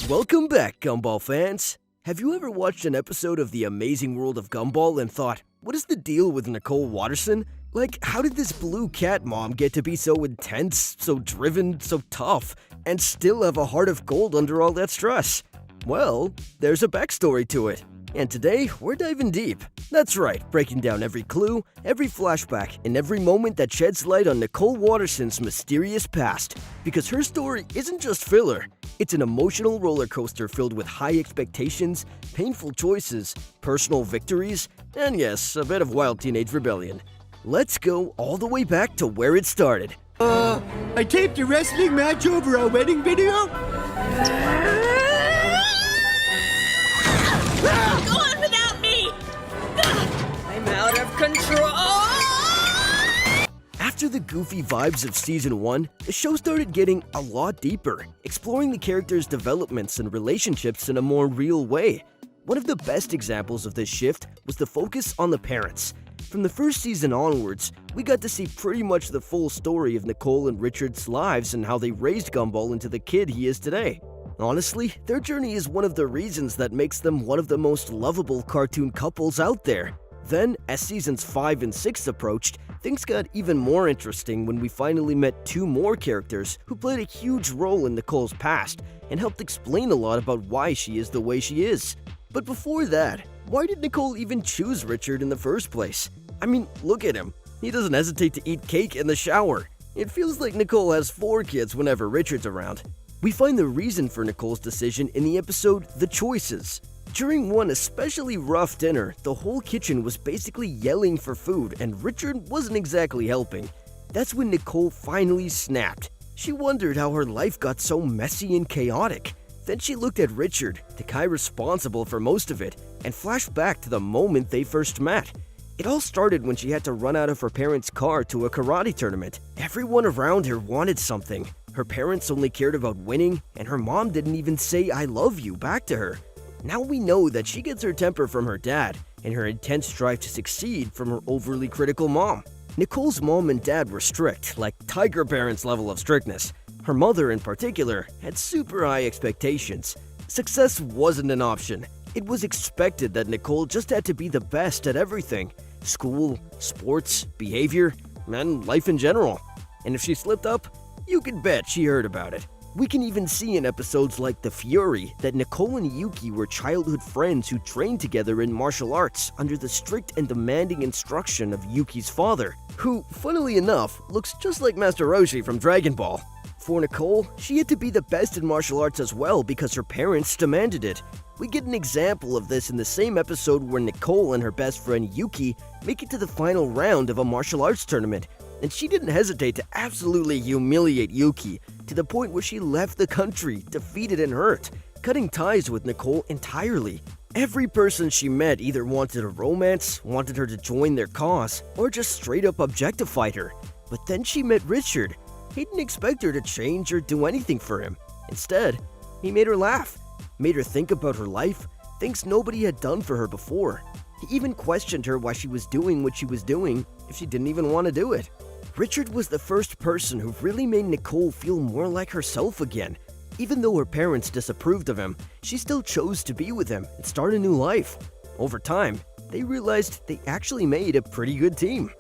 Welcome back, Gumball fans! Have you ever watched an episode of the Amazing World of Gumball and thought, what is the deal with Nicole Watterson? Like, how did this blue cat mom get to be so intense, so driven, so tough, and still have a heart of gold under all that stress? Well, there's a backstory to it. And today, we're diving deep. That's right, breaking down every clue, every flashback, and every moment that sheds light on Nicole Watterson's mysterious past. Because her story isn't just filler. It's an emotional roller coaster filled with high expectations, painful choices, personal victories, and yes, a bit of wild teenage rebellion. Let's go all the way back to where it started. I taped a wrestling match over our wedding video? Go on without me! I'm out of control! After the goofy vibes of Season 1, the show started getting a lot deeper, exploring the characters' developments and relationships in a more real way. One of the best examples of this shift was the focus on the parents. From the first season onwards, we got to see pretty much the full story of Nicole and Richard's lives and how they raised Gumball into the kid he is today. Honestly, their journey is one of the reasons that makes them one of the most lovable cartoon couples out there. Then, as seasons 5 and 6 approached, things got even more interesting when we finally met two more characters who played a huge role in Nicole's past and helped explain a lot about why she is the way she is. But before that, why did Nicole even choose Richard in the first place? I mean, look at him. He doesn't hesitate to eat cake in the shower. It feels like Nicole has 4 kids whenever Richard's around. We find the reason for Nicole's decision in the episode The Choices. During one especially rough dinner, the whole kitchen was basically yelling for food and Richard wasn't exactly helping. That's when Nicole finally snapped. She wondered how her life got so messy and chaotic. Then she looked at Richard, the guy responsible for most of it, and flashed back to the moment they first met. It all started when she had to run out of her parents' car to a karate tournament. Everyone around her wanted something. Her parents only cared about winning, and her mom didn't even say "I love you" back to her. Now we know that she gets her temper from her dad, and her intense drive to succeed from her overly critical mom. Nicole's mom and dad were strict, like Tiger Parents level of strictness. Her mother, in particular, had super high expectations. Success wasn't an option. It was expected that Nicole just had to be the best at everything: school, sports, behavior, and life in general. And if she slipped up, you can bet she heard about it. We can even see in episodes like The Fury that Nicole and Yuki were childhood friends who trained together in martial arts under the strict and demanding instruction of Yuki's father, who, funnily enough, looks just like Master Roshi from Dragon Ball. For Nicole, she had to be the best in martial arts as well because her parents demanded it. We get an example of this in the same episode where Nicole and her best friend Yuki make it to the final round of a martial arts tournament, and she didn't hesitate to absolutely humiliate Yuki to the point where she left the country, defeated and hurt, cutting ties with Nicole entirely. Every person she met either wanted a romance, wanted her to join their cause, or just straight up objectified her. But then she met Richard. He didn't expect her to change or do anything for him. Instead, he made her laugh, made her think about her life, things nobody had done for her before. He even questioned her why she was doing what she was doing if she didn't even want to do it. Richard was the first person who really made Nicole feel more like herself again. Even though her parents disapproved of him, she still chose to be with him and start a new life. Over time, they realized they actually made a pretty good team.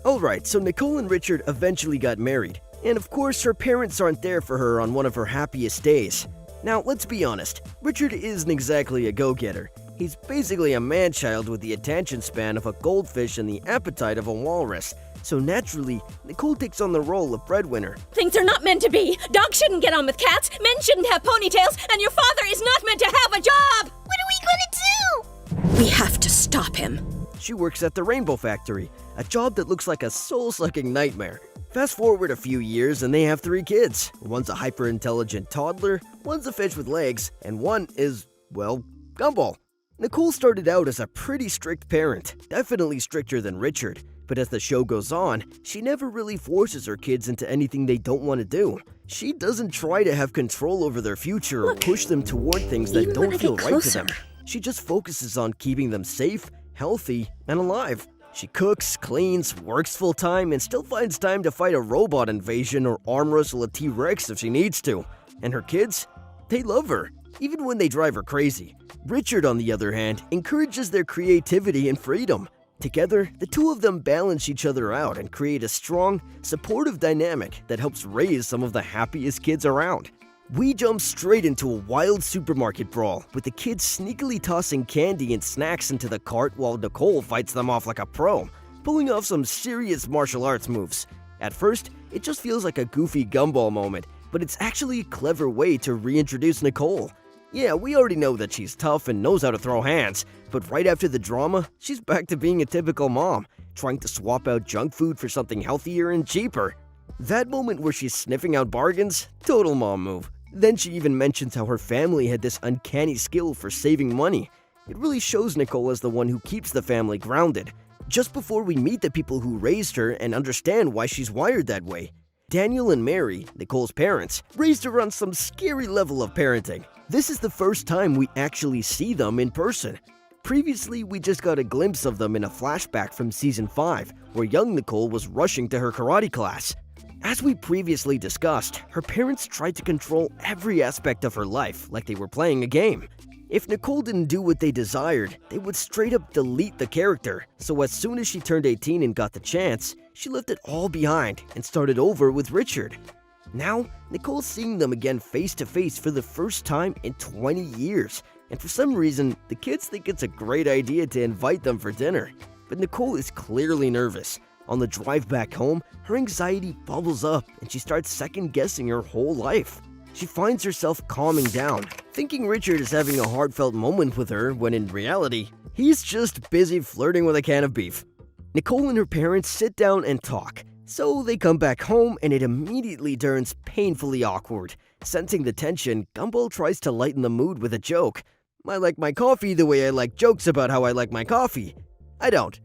Alright, so Nicole and Richard eventually got married. And of course, her parents aren't there for her on one of her happiest days. Now, let's be honest, Richard isn't exactly a go-getter. He's basically a man-child with the attention span of a goldfish and the appetite of a walrus. So naturally, Nicole takes on the role of breadwinner. Things are not meant to be. Dogs shouldn't get on with cats, men shouldn't have ponytails, and your father is not meant to have a job! What are we gonna do? We have to stop him. She works at the Rainbow Factory, a job that looks like a soul-sucking nightmare. Fast forward a few years and they have 3 kids. One's a hyper-intelligent toddler, one's a fish with legs, and one is, well, Gumball. Nicole started out as a pretty strict parent, definitely stricter than Richard. But as the show goes on, she never really forces her kids into anything they don't want to do. She doesn't try to have control over their future or push them toward things that don't feel right to them. She just focuses on keeping them safe, healthy, and alive. She cooks, cleans, works full-time, and still finds time to fight a robot invasion or arm wrestle a T-Rex if she needs to. And her kids? They love her. even when they drive her crazy. Richard, on the other hand, encourages their creativity and freedom. Together, the two of them balance each other out and create a strong, supportive dynamic that helps raise some of the happiest kids around. We jump straight into a wild supermarket brawl, with the kids sneakily tossing candy and snacks into the cart while Nicole fights them off like a pro, pulling off some serious martial arts moves. At first, it just feels like a goofy gumball moment, but it's actually a clever way to reintroduce Nicole. Yeah, we already know that she's tough and knows how to throw hands, but right after the drama, she's back to being a typical mom, trying to swap out junk food for something healthier and cheaper. That moment where she's sniffing out bargains, total mom move. Then she even mentions how her family had this uncanny skill for saving money. It really shows Nicole as the one who keeps the family grounded. Just before we meet the people who raised her and understand why she's wired that way, Daniel and Mary, Nicoles' parents, raised her on some scary level of parenting. This is the first time we actually see them in person. Previously, we just got a glimpse of them in a flashback from Season 5, where young Nicole was rushing to her karate class. As we previously discussed, her parents tried to control every aspect of her life like they were playing a game. If Nicole didn't do what they desired, they would straight up delete the character, so as soon as she turned 18 and got the chance, she left it all behind and started over with Richard. Now, Nicole's seeing them again face to face for the first time in 20 years, and for some reason, the kids think it's a great idea to invite them for dinner. But Nicole is clearly nervous. On the drive back home, her anxiety bubbles up and she starts second-guessing her whole life. She finds herself calming down, thinking Richard is having a heartfelt moment with her when in reality, he's just busy flirting with a can of beef. Nicole and her parents sit down and talk. So they come back home and it immediately turns painfully awkward. Sensing the tension, Gumball tries to lighten the mood with a joke. I like my coffee the way I like jokes about how I like my coffee. I don't.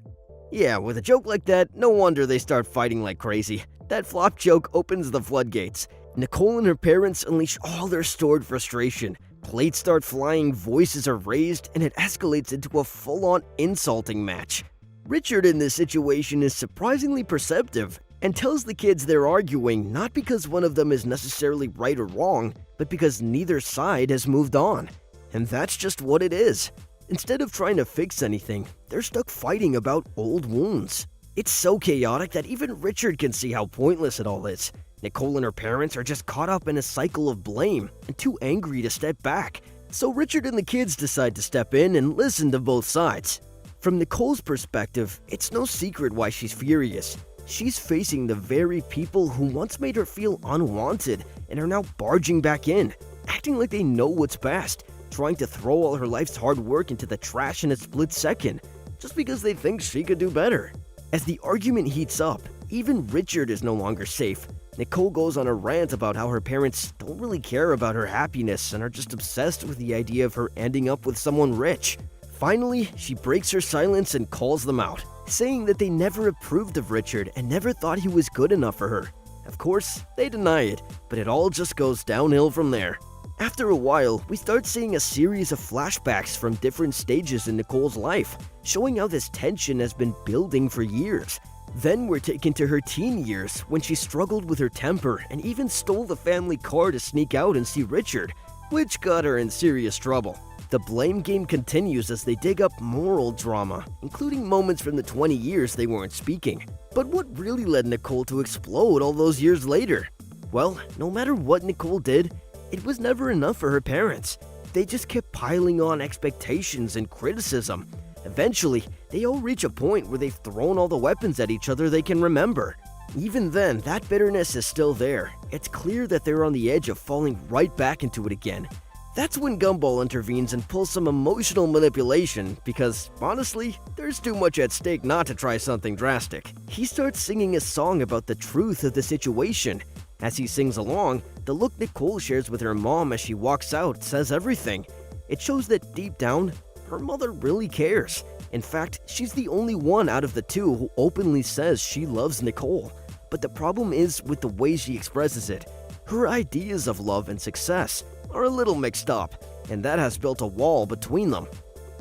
Yeah, with a joke like that, no wonder they start fighting like crazy. That flop joke opens the floodgates. Nicole and her parents unleash all their stored frustration. Plates start flying, voices are raised, and it escalates into a full-on insulting match. Richard in this situation is surprisingly perceptive and tells the kids they're arguing not because one of them is necessarily right or wrong, but because neither side has moved on. And that's just what it is. Instead of trying to fix anything, they're stuck fighting about old wounds. It's so chaotic that even Richard can see how pointless it all is. Nicole and her parents are just caught up in a cycle of blame and too angry to step back. So Richard and the kids decide to step in and listen to both sides. From Nicole's perspective, it's no secret why she's furious. She's facing the very people who once made her feel unwanted and are now barging back in, acting like they know what's best, trying to throw all her life's hard work into the trash in a split second, just because they think she could do better. As the argument heats up, even Richard is no longer safe. Nicole goes on a rant about how her parents don't really care about her happiness and are just obsessed with the idea of her ending up with someone rich. Finally, she breaks her silence and calls them out, saying that they never approved of Richard and never thought he was good enough for her. Of course, they deny it, but it all just goes downhill from there. After a while, we start seeing a series of flashbacks from different stages in Nicole's life, showing how this tension has been building for years. Then we're taken to her teen years, when she struggled with her temper and even stole the family car to sneak out and see Richard, which got her in serious trouble. The blame game continues as they dig up more old drama, including moments from the 20 years they weren't speaking. But what really led Nicole to explode all those years later? Well, no matter what Nicole did, it was never enough for her parents. They just kept piling on expectations and criticism. Eventually, they all reach a point where they've thrown all the weapons at each other they can remember. Even then, that bitterness is still there. It's clear that they're on the edge of falling right back into it again. That's when Gumball intervenes and pulls some emotional manipulation because, honestly, there's too much at stake not to try something drastic. He starts singing a song about the truth of the situation. As he sings along, the look Nicole shares with her mom as she walks out says everything. It shows that deep down, her mother really cares. In fact, she's the only one out of the two who openly says she loves Nicole. But the problem is with the way she expresses it. Her ideas of love and success are a little mixed up, and that has built a wall between them.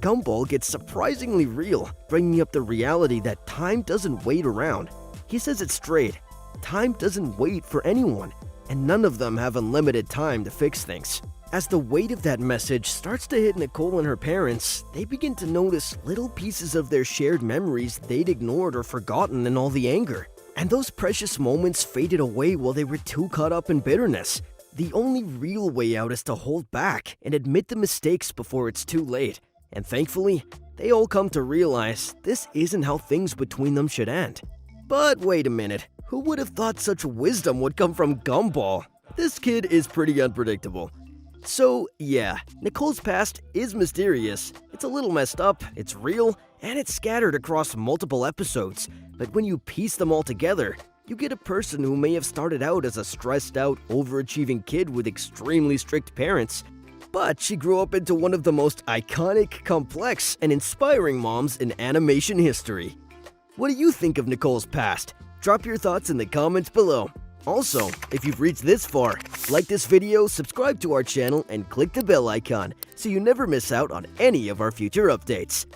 Gumball gets surprisingly real, bringing up the reality that time doesn't wait around. He says it straight. Time doesn't wait for anyone, and none of them have unlimited time to fix things. As the weight of that message starts to hit Nicole and her parents, they begin to notice little pieces of their shared memories they'd ignored or forgotten in all the anger. And those precious moments faded away while they were too caught up in bitterness. The only real way out is to hold back and admit the mistakes before it's too late. And thankfully, they all come to realize this isn't how things between them should end. But wait a minute, who would have thought such wisdom would come from Gumball? This kid is pretty unpredictable. So yeah, Nicole's past is mysterious. It's a little messed up, it's real, and it's scattered across multiple episodes. But when you piece them all together, you get a person who may have started out as a stressed out, overachieving kid with extremely strict parents, but she grew up into one of the most iconic, complex, and inspiring moms in animation history. What do you think of Nicole's past? Drop your thoughts in the comments below. Also, if you've reached this far, like this video, subscribe to our channel, and click the bell icon so you never miss out on any of our future updates.